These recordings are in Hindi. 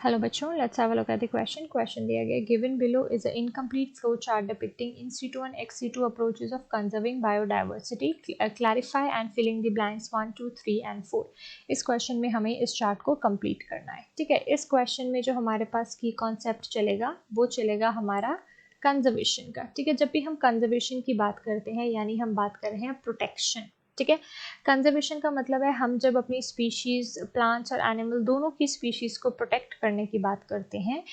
हेलो बच्चों, let's have a look at the question दिया गया given below is a incomplete flow chart depicting in situ and ex situ approaches of conserving biodiversity. Clarify and filling the blanks 1 2 3 and 4. इस क्वेश्चन में हमें इस चार्ट को कंप्लीट करना है. ठीक है, इस क्वेश्चन में जो हमारे पास की कॉन्सेप्ट चलेगा वो चलेगा हमारा कंजर्वेशन का. ठीक है, जब भी हम कंजर्वेशन की बात करते हैं यानी हम बात कर रहे हैं प्रोटेक्शन. ठीक है, कंजर्वेशन का मतलब है हम जब अपनी स्पीशीज, प्लांट्स और एनिमल दोनों की स्पीशीज को प्रोटेक्ट करने की बात करते हैं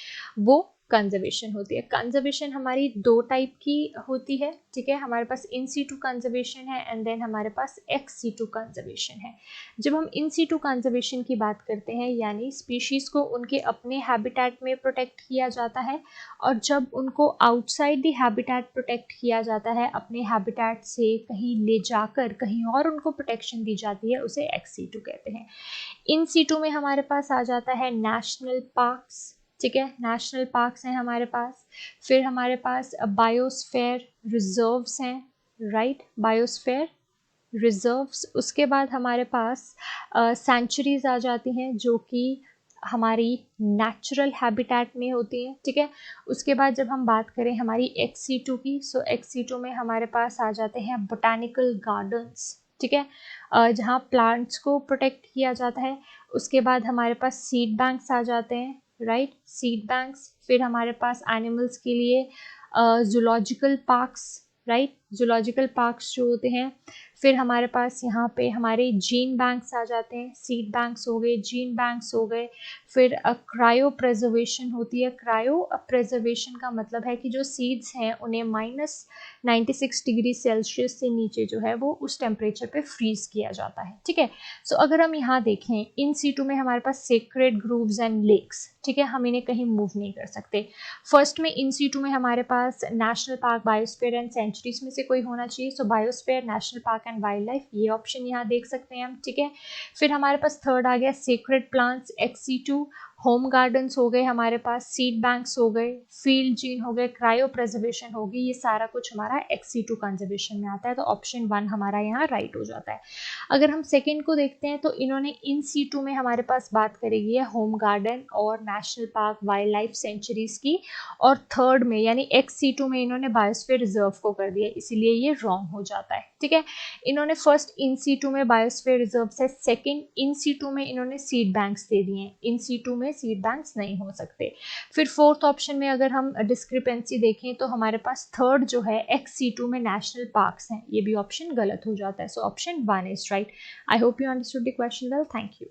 वो कंजर्वेशन होती है. कंजर्वेशन हमारी दो टाइप की होती है. ठीक है, हमारे पास इन सीटू कंजर्वेशन है एंड देन हमारे पास एक्स सीटू कंजर्वेशन है. जब हम इन सीटू कंजर्वेशन की बात करते हैं यानी स्पीशीज को उनके अपने हैबिटेट में प्रोटेक्ट किया जाता है, और जब उनको आउटसाइड द हैबिटेट प्रोटेक्ट किया जाता है, अपने हैबिटेट से कहीं ले जाकर कहीं और उनको प्रोटेक्शन दी जाती है, उसे एक्स सीटू कहते हैं. इन सीटू में हमारे पास आ जाता है नेशनल पार्क्स. ठीक है, नेशनल पार्क्स हैं हमारे पास. फिर हमारे पास बायोस्फीयर रिजर्व्स हैं, राइट, बायोस्फीयर रिजर्व्स. उसके बाद हमारे पास सेंचुरीज आ जाती हैं जो कि हमारी नेचुरल हैबिटेट में होती हैं. ठीक है, उसके बाद जब हम बात करें हमारी एक्स सीटू की, सो एक्स सीटू में हमारे पास आ जाते हैं बोटानिकल गार्डन्स. ठीक है, जहाँ प्लांट्स को प्रोटेक्ट किया जाता है. उसके बाद हमारे पास सीड बैंक्स आ जाते हैं, राइट, सीड बैंक्स. फिर हमारे पास एनिमल्स के लिए zoological parks, right, zoological parks जो होते हैं. फिर हमारे पास यहाँ पे हमारे जीन बैंक्स आ जाते हैं. सीड बैंक्स हो गए, जीन बैंक्स हो गए. फिर क्रायो प्रिजर्वेशन होती है. क्रायो प्रिजर्वेशन का मतलब है कि जो सीड्स हैं उन्हें -96 डिग्री सेल्सियस से नीचे जो है वो उस टेम्परेचर पे फ्रीज किया जाता है. ठीक है, सो अगर हम यहाँ देखें इन सीटू में हमारे पास सेक्रेड ग्रूव्स एंड लेक्स. ठीक है, हम इन्हें कहीं मूव नहीं कर सकते. फर्स्ट में इन सीटू में हमारे पास national park, biosphere and sanctuaries में से कोई होना चाहिए. So biosphere, national park and wildlife, ये ऑप्शन यहाँ देख सकते हैं हम. ठीक है, फिर हमारे पास थर्ड आ गया sacred plants, ex situ. Home gardens हो गए हमारे पास, सीड बैंक्स हो गए, फील्ड जीन हो गए, क्रायो प्रिजर्वेशन हो गई. ये सारा कुछ हमारा एक्स सीटू कंजर्वेशन में आता है, तो ऑप्शन 1 हमारा यहाँ राइट हो जाता है. अगर हम सेकेंड को देखते हैं तो इन्होंने इन सीटू में हमारे पास बात करेगी है होम गार्डन और national park, wild life sanctuaries की. और थर्ड में यानी एक्स सीटू में इन्होंने बायोस्फीयर रिजर्व को कर दिया, इसीलिए ये रॉन्ग हो जाता है. ठीक है, इन्होंने फर्स्ट इन सीटू में बायोस्फीयर रिजर्व है, सेकेंड इन सीटू में इन्होंने सीड बैंक्स दे दिए हैं. इन सीटू में सीड बैंक्स नहीं हो सकते. फिर फोर्थ ऑप्शन में अगर हम डिस्क्रिपेंसी देखें तो हमारे पास थर्ड जो है एक्स सीटू में नेशनल पार्क्स हैं, ये भी ऑप्शन गलत हो जाता है. So option 1 is right. I hope you understood the question well. Thank you.